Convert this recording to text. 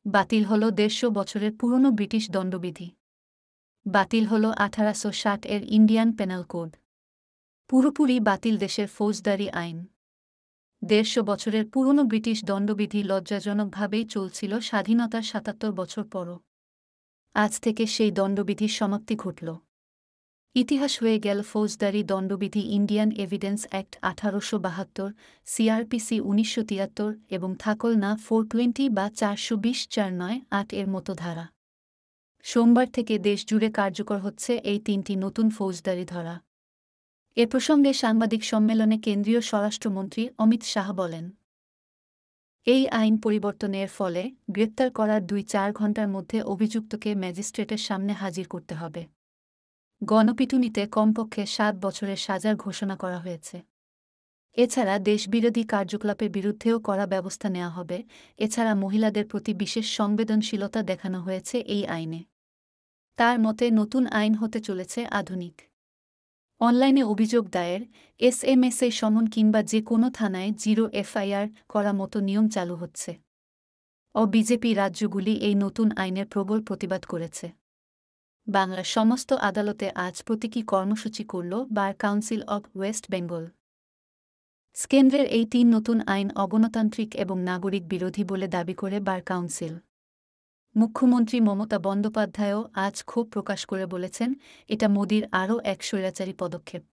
বাতিল হল ১৫০ বছরের পুরনো ব্রিটিশ দণ্ডবিধি। বাতিল হল ১৮৬০ এর ইন্ডিয়ান পেনাল কোড। পুরোপুরি বাতিল দেশের ফৌজদারি আইন। ১৫০ বছরের পুরনো ব্রিটিশ দণ্ডবিধি লজ্জাজনকভাবেই চলছিল স্বাধীনতার ৭৭ বছর পরও। আজ থেকে সেই দণ্ডবিধির সমাপ্তি ঘটল। ইতিহাস হয়ে গেল ফৌজদারি দণ্ডবিধি ইন্ডিয়ান এভিডেন্স অ্যাক্ট ১৮৭২, সিআরপিসি ১৯৭৩ এবং থাকল না 420 বা ৪২০/৪৯৮ এর মতো ধারা। সোমবার থেকে দেশজুড়ে কার্যকর হচ্ছে এই ৩টি নতুন ফৌজদারি ধারা। এ প্রসঙ্গে সাংবাদিক সম্মেলনে কেন্দ্রীয় স্বরাষ্ট্রমন্ত্রী অমিত শাহ বলেন, এই আইন পরিবর্তনের ফলে গ্রেপ্তার করার ২-৪ ঘণ্টার মধ্যে অভিযুক্তকে ম্যাজিস্ট্রেটের সামনে হাজির করতে হবে। গণপিটুনিতে কমপক্ষে ৭ বছরের সাজার ঘোষণা করা হয়েছে। এছাড়া দেশবিরোধী কার্যকলাপের বিরুদ্ধেও কড়া ব্যবস্থা নেওয়া হবে। এছাড়া মহিলাদের প্রতি বিশেষ সংবেদনশীলতা দেখানো হয়েছে এই আইনে। তার মতে নতুন আইন হতে চলেছে আধুনিক। অনলাইনে অভিযোগ দায়ের, এসএমএসে সমন কিংবা যে কোনো থানায় 0 এফআইআর করা মতো নিয়ম চালু হচ্ছে। বিজেপি রাজ্যগুলি এই নতুন আইনের প্রবল প্রতিবাদ করেছে। বাংলার সমস্ত আদালতে আজ প্রতীকী কর্মসূচি করল bar council of West Bengal. কেন্দ্রের এই ৩ নতুন আইন অগণতান্ত্রিক এবং নাগরিক বিরোধী বলে দাবি করে বার কাউন্সিল। মুখ্যমন্ত্রী মমতা বন্দ্যোপাধ্যায়ও আজ ক্ষোভ প্রকাশ করে বলেছেন, এটা মোদির আরও এক স্বৈরাচারী পদক্ষেপ।